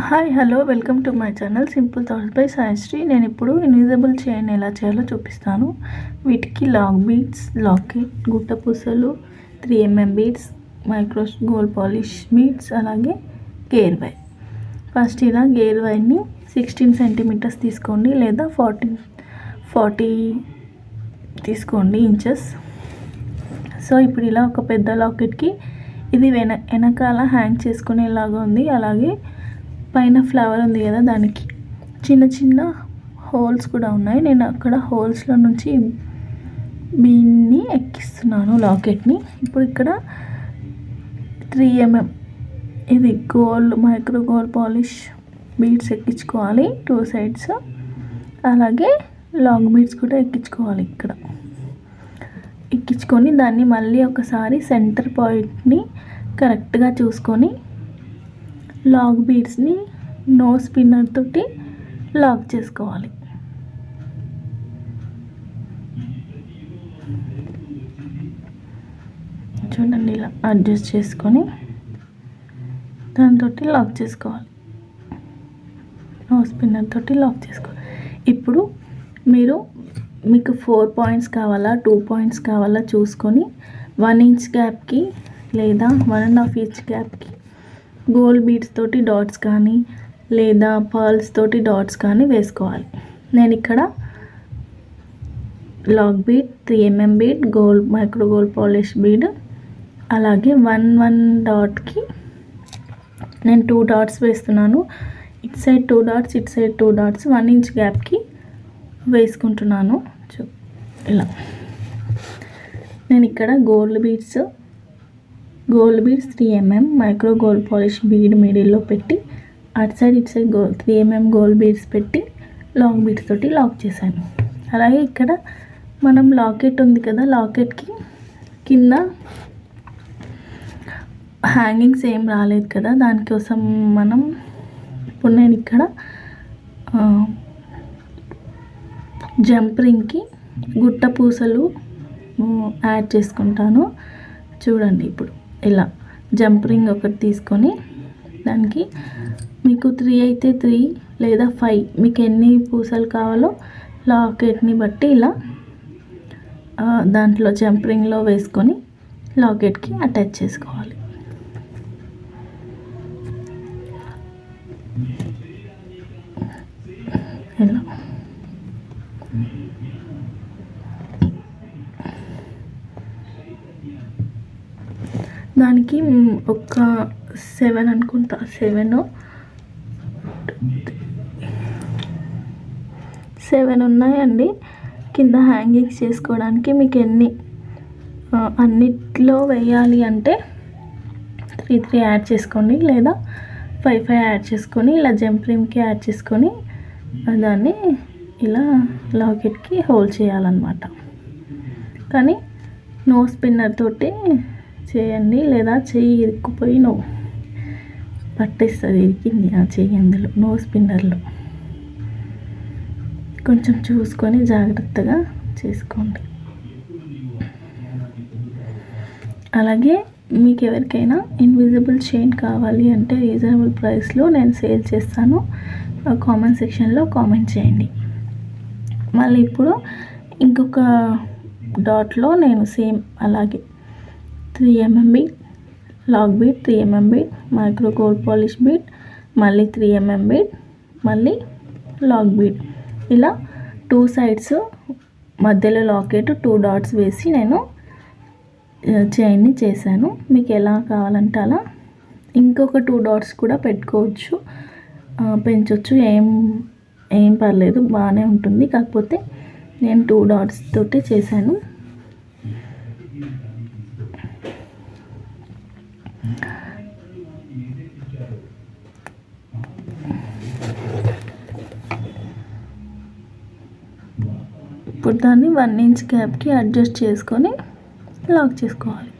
Hi hello welcome to my channel simple thoughts by Saisri. నేను ఇప్పుడు invisible chain ఎలా చేయాలో చూపిస్తాను. వీటికి లాక్ బీడ్స్, లాకెట్, గుట్ట పూసలు, 3mm beads, micro gold polish beads, అలాగే గేర్ వైర్. ఫస్ట్ ఇలా గేర్ వైర్ని 16 సెంటీమీటర్స్ తీసుకోండి, లేదా 40 తీసుకోండి ఇంచెస్. సో ఇప్పుడు ఇలా ఒక పెద్ద లాకెట్కి ఇది వెనకాల హ్యాంగ్ చేసుకునేలాగా ఉంది. అలాగే పైన ఫ్లవర్ ఉంది కదా, దానికి చిన్న చిన్న హోల్స్ కూడా ఉన్నాయి. నేను అక్కడ హోల్స్లో నుంచి బీన్ని ఎక్కిస్తున్నాను లాకెట్ని. ఇప్పుడు ఇక్కడ 3mm ఇది మైక్రో గోల్డ్ పాలిష్ బీడ్స్ ఎక్కించుకోవాలి 2 సైడ్స్. అలాగే లాంగ్ బీడ్స్ కూడా ఎక్కించుకోవాలి. ఇక్కడ ఎక్కించుకొని దాన్ని మళ్ళీ ఒకసారి సెంటర్ పాయింట్ని కరెక్ట్గా చూసుకొని లాక్ బీడ్స్ని నో స్పిన్నర్ తోటి లాక్ చేసుకోవాలి. చూడండి, ఇలా అడ్జస్ట్ చేసుకొని దాంతో లాక్ చేసుకోవాలి. నో స్పిన్నర్ తోటి లాక్ చేసుకోవాలి. ఇప్పుడు మీకు 4 పాయింట్స్ కావాలా 2 పాయింట్స్ కావాలా చూసుకొని 1 ఇంచ్ గ్యాప్కి లేదా 1.5 ఇంచ్ గ్యాప్కి గోల్డ్ బీడ్స్ తోటి డాట్స్ కానీ లేదా పర్ల్స్ తోటి డాట్స్ కానీ వేసుకోవాలి. నేను ఇక్కడ lock bead, 3mm bead, micro gold polish bead, అలాగే 1 డాట్కి నేను 2 డాట్స్ వేస్తున్నాను. ఇటు సైడ్ 2 డాట్స్, ఇటు సైడ్ 2 డాట్స్ 1 ఇంచ్ గ్యాప్కి వేసుకుంటున్నాను. ఇలా నేను ఇక్కడ gold beads 3mm micro gold polish bead మిడిల్లో పెట్టి అటు సైడ్ ఇటు సైడ్ 3mm గోల్డ్ బీడ్స్ పెట్టి లాంగ్ బీడ్స్ తోటి లాక్ చేశాను. అలాగే ఇక్కడ మనం లాకెట్ ఉంది కదా, లాకెట్కి కింద హ్యాంగింగ్స్ ఏం రాలేదు కదా, దానికోసం ఇప్పుడు నేను ఇక్కడ జంప్ రింగ్కి గుట్ట పూసలు యాడ్ చేసుకుంటాను. చూడండి, ఇప్పుడు ఇలా జంప్ రింగ్ ఒకటి తీసుకొని దానికి మీకు 3 అయితే 3 లేదా 5 మీకు ఎన్ని పూసలు కావాలో లాకెట్ని బట్టి ఇలా దాంట్లో జంప్ రింగ్లో వేసుకొని లాకెట్కి అటాచ్ చేసుకోవాలి. ఇలా దానికి ఒక 7 అనుకుంటా, 7 ఉన్నాయండి కింద హ్యాంగింగ్స్ చేసుకోవడానికి. మీకు అన్నిట్లో వేయాలి అంటే 3 యాడ్ చేసుకోండి, లేదా 5 యాడ్ చేసుకొని ఇలా జంప్ రింగ్కి యాడ్ చేసుకొని దాన్ని ఇలా లాకెట్కి హోల్డ్ చేయాలన్నమాట. కానీ నో స్పిన్నర్ తోటి చేయండి, లేదా చెయ్యి ఇరుక్కుపోయి పట్టేస్తుంది, ఇరికింది ఆ చెయ్యి అందులో. నో స్పిన్నర్లో కొంచెం చూసుకొని జాగ్రత్తగా చేసుకోండి. అలాగే మీకు ఎవరికైనా ఇన్విజిబుల్ చైన్ కావాలి అంటే రీజనబుల్ ప్రైస్లో నేను సేల్ చేస్తాను. కామెంట్ సెక్షన్లో కామెంట్ చేయండి. మళ్ళీ ఇప్పుడు ఇంకొక డాట్లో నేను సేమ్ అలాగే 3mm bead, lock bead, 3mm bead, micro gold polish bead, మళ్ళీ 3mm బీడ్, మళ్ళీ లాక్ బీడ్, ఇలా 2 సైడ్స్ మధ్యలో లాకెట్ 2 డాట్స్ వేసి నేను చైన్ని చేశాను. మీకు ఎలా కావాలంటే అలా ఇంకొక 2 డాట్స్ కూడా పెట్టుకోవచ్చు, పెంచవచ్చు, ఏం పర్లేదు, బాగానే ఉంటుంది. కాకపోతే నేను 2 డాట్స్ తోటి చేశాను. ఇప్పుడు దాన్ని 1 ఇంచ్ గ్యాప్కి అడ్జస్ట్ చేసుకొని లాక్ చేసుకోవాలి.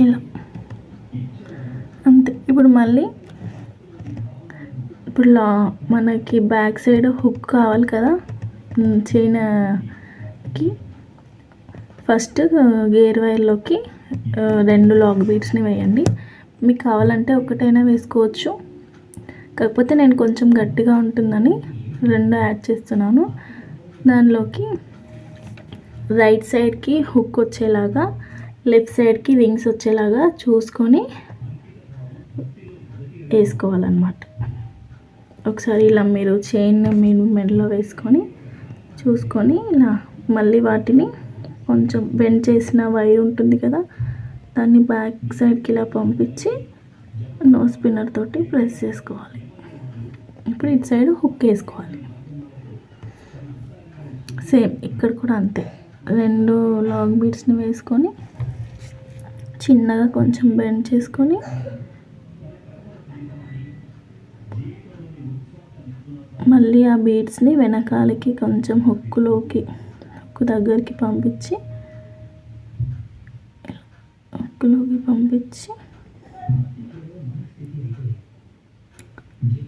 ఇలా అంతే. ఇప్పుడు మళ్ళీ మనకి బ్యాక్ సైడ్ హుక్ కావాలి కదా చైన్కి, ఫస్ట్ గేర్ వైర్లోకి 2 లాక్ బీడ్స్ని వేయండి. మీకు కావాలంటే ఒకటైనా వేసుకోవచ్చు, కాకపోతే నేను కొంచెం గట్టిగా ఉంటుందని 2 యాడ్ చేస్తున్నాను. దానిలోకి రైట్ సైడ్కి హుక్ వచ్చేలాగా, లెఫ్ట్ సైడ్కి రింగ్స్ వచ్చేలాగా చూసుకొని వేసుకోవాలన్నమాట. ఒకసారి ఇలా మీరు చైన్ మీరు మెడలో వేసుకొని చూసుకొని ఇలా మళ్ళీ వాటిని కొంచెం బెండ్ చేసిన వైర్ ఉంటుంది కదా, దాన్ని బ్యాక్ సైడ్కి ఇలా పంపించి నోస్ స్పిన్నర్ తోటి ప్రెస్ చేసుకోవాలి. ఇప్పుడు ఇటు సైడ్ హుక్ వేసుకోవాలి. సేమ్ ఇక్కడ కూడా అంతే, 2 లాంగ్ బీడ్స్ని వేసుకొని చిన్నగా కొంచెం బెండ్ చేసుకొని మళ్ళీ ఆ బీడ్స్ని వెనకాలకి కొంచెం హుక్కు దగ్గరికి పంపించి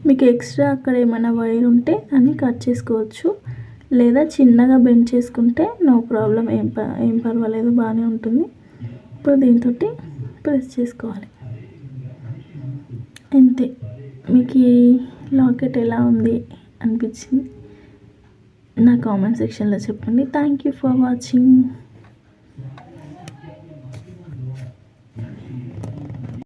మీకు ఎక్స్ట్రా అక్కడ ఏమైనా వైర్ ఉంటే దాన్ని కట్ చేసుకోవచ్చు, లేదా చిన్నగా బెండ్ చేసుకుంటే నో ప్రాబ్లం, ఏం పర్వాలేదు, బాగానే ఉంటుంది. ఇప్పుడు దీంతో ప్రెస్ చేసుకోవాలి. అంతే. మీకు ఈ లాకెట్ ఎలా ఉంది అనిపించింది నా కామెంట్ సెక్షన్లో చెప్పండి. Thank you for watching.